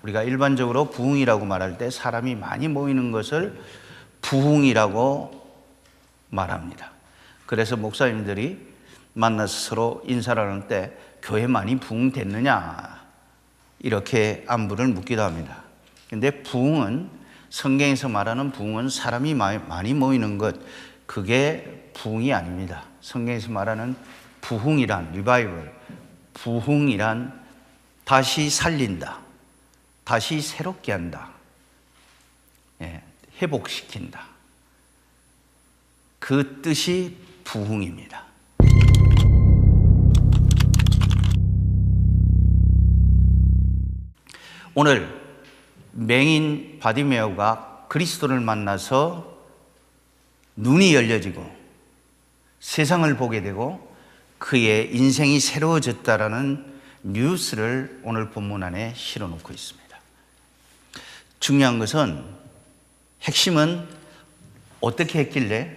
우리가 일반적으로 부흥이라고 말할 때 사람이 많이 모이는 것을 부흥이라고 말합니다. 그래서 목사님들이 만나서 서로 인사를 하는 때 교회 많이 부흥됐느냐 이렇게 안부를 묻기도 합니다. 근데 부흥은, 성경에서 말하는 부흥은 사람이 많이 모이는 것, 그게 부흥이 아닙니다. 성경에서 말하는 부흥이란, 리바이벌, 부흥이란 다시 살린다, 다시 새롭게 한다, 회복시킨다, 그 뜻이 부흥입니다. 오늘 맹인 바디메오가 그리스도를 만나서 눈이 열려지고 세상을 보게 되고 그의 인생이 새로워졌다라는 뉴스를 오늘 본문 안에 실어놓고 있습니다. 중요한 것은, 핵심은 어떻게 했길래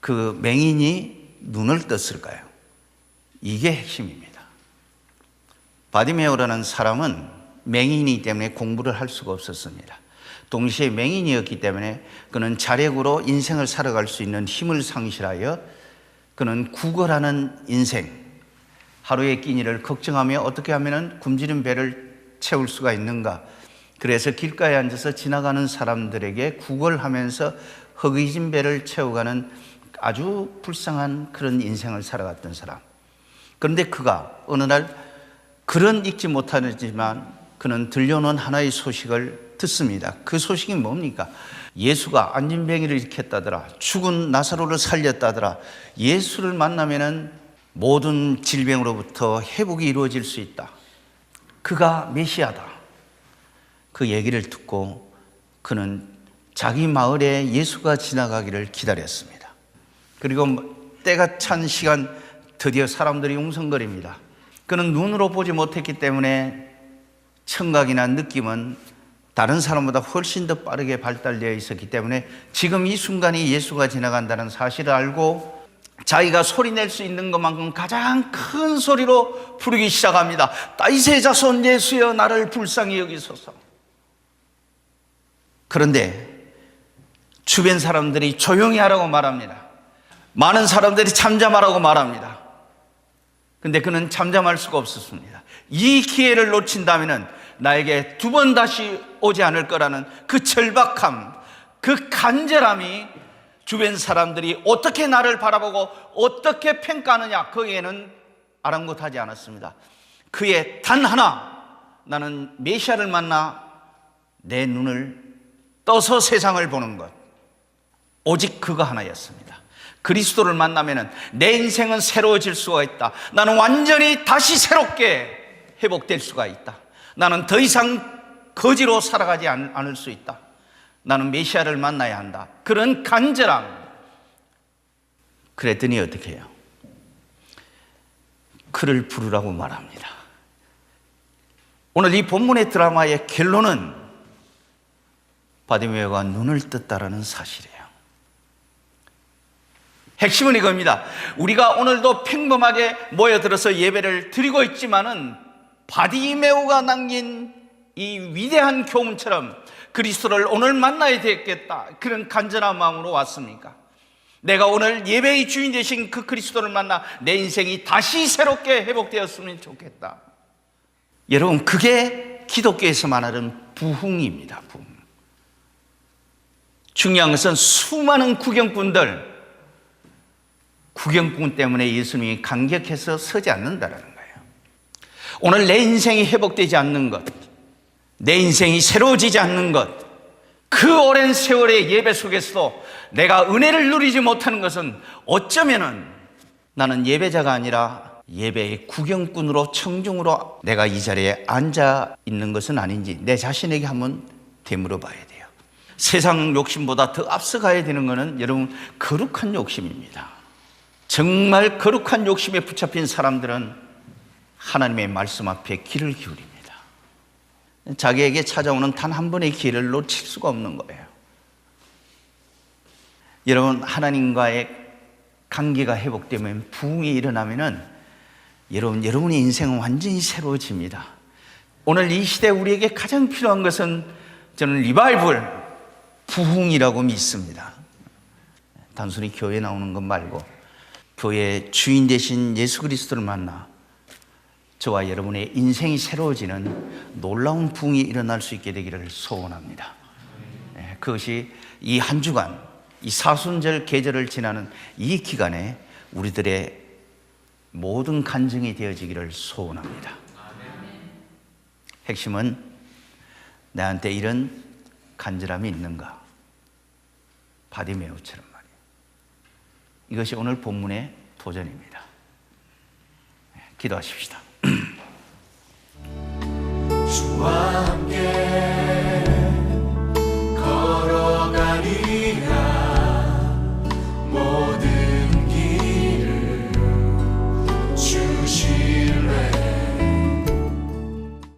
그 맹인이 눈을 떴을까요? 이게 핵심입니다. 바디메오라는 사람은 맹인이기 때문에 공부를 할 수가 없었습니다. 동시에 맹인이었기 때문에 그는 자력으로 인생을 살아갈 수 있는 힘을 상실하여 그는 구걸하는 인생, 하루의 끼니를 걱정하며 어떻게 하면 굶주린 배를 채울 수가 있는가, 그래서 길가에 앉아서 지나가는 사람들에게 구걸하면서 허기진 배를 채워가는 아주 불쌍한 그런 인생을 살아갔던 사람. 그런데 그가 어느 날 글은 읽지 못하지만 그는 들려오는 하나의 소식을 듣습니다. 그 소식이 뭡니까? 예수가 안진뱅이를 일으켰다더라, 죽은 나사로를 살렸다더라, 예수를 만나면은 모든 질병으로부터 회복이 이루어질 수 있다, 그가 메시아다. 그 얘기를 듣고 그는 자기 마을에 예수가 지나가기를 기다렸습니다. 그리고 때가 찬 시간 드디어 사람들이 웅성거립니다. 그는 눈으로 보지 못했기 때문에 청각이나 느낌은 다른 사람보다 훨씬 더 빠르게 발달되어 있었기 때문에 지금 이 순간이 예수가 지나간다는 사실을 알고 자기가 소리낼 수 있는 것만큼 가장 큰 소리로 부르기 시작합니다. 다윗의 자손 예수여, 나를 불쌍히 여기소서. 그런데 주변 사람들이 조용히 하라고 말합니다. 많은 사람들이 잠잠하라고 말합니다. 근데 그는 잠잠할 수가 없었습니다. 이 기회를 놓친다면 나에게 두 번 다시 오지 않을 거라는 그 절박함, 그 간절함이 주변 사람들이 어떻게 나를 바라보고 어떻게 평가하느냐, 거기에는 아랑곳하지 않았습니다. 그의 단 하나, 나는 메시아를 만나 내 눈을 떠서 세상을 보는 것, 오직 그거 하나였습니다. 그리스도를 만나면 내 인생은 새로워질 수가 있다. 나는 완전히 다시 새롭게 회복될 수가 있다. 나는 더 이상 거지로 살아가지 않을 수 있다. 나는 메시아를 만나야 한다. 그런 간절함. 그랬더니 어떻게 해요? 그를 부르라고 말합니다. 오늘 이 본문의 드라마의 결론은 바디메오가 눈을 떴다라는 사실이에요. 핵심은 이겁니다. 우리가 오늘도 평범하게 모여들어서 예배를 드리고 있지만은 바디메오가 남긴 이 위대한 교훈처럼 그리스도를 오늘 만나야 되겠다, 그런 간절한 마음으로 왔습니까? 내가 오늘 예배의 주인 되신 그 그리스도를 만나 내 인생이 다시 새롭게 회복되었으면 좋겠다. 여러분, 그게 기독교에서 말하는 부흥입니다. 부흥. 중요한 것은 수많은 구경꾼들, 구경꾼 때문에 예수님이 감격해서 서지 않는다는 거예요. 오늘 내 인생이 회복되지 않는 것, 내 인생이 새로워지지 않는 것, 그 오랜 세월의 예배 속에서도 내가 은혜를 누리지 못하는 것은 어쩌면은 나는 예배자가 아니라 예배의 구경꾼으로, 청중으로 내가 이 자리에 앉아 있는 것은 아닌지 내 자신에게 한번 되물어 봐야 돼요. 세상 욕심보다 더 앞서가야 되는 것은 여러분, 거룩한 욕심입니다. 정말 거룩한 욕심에 붙잡힌 사람들은 하나님의 말씀 앞에 귀를 기울입니다. 자기에게 찾아오는 단 한 번의 기회를 놓칠 수가 없는 거예요. 여러분, 하나님과의 관계가 회복되면, 부흥이 일어나면은 여러분의 인생은 완전히 새로워집니다. 오늘 이 시대 우리에게 가장 필요한 것은 저는 리바이벌, 부흥이라고 믿습니다. 단순히 교회에 나오는 것 말고 교회의 주인 되신 예수 그리스도를 만나 저와 여러분의 인생이 새로워지는 놀라운 부흥이 일어날 수 있게 되기를 소원합니다. 그것이 이 한 주간, 이 사순절 계절을 지나는 이 기간에 우리들의 모든 간증이 되어지기를 소원합니다. 핵심은 나한테 이런 간절함이 있는가? 바디메오처럼 말이에요. 이것이 오늘 본문의 도전입니다. 기도하십시다. 주와 함께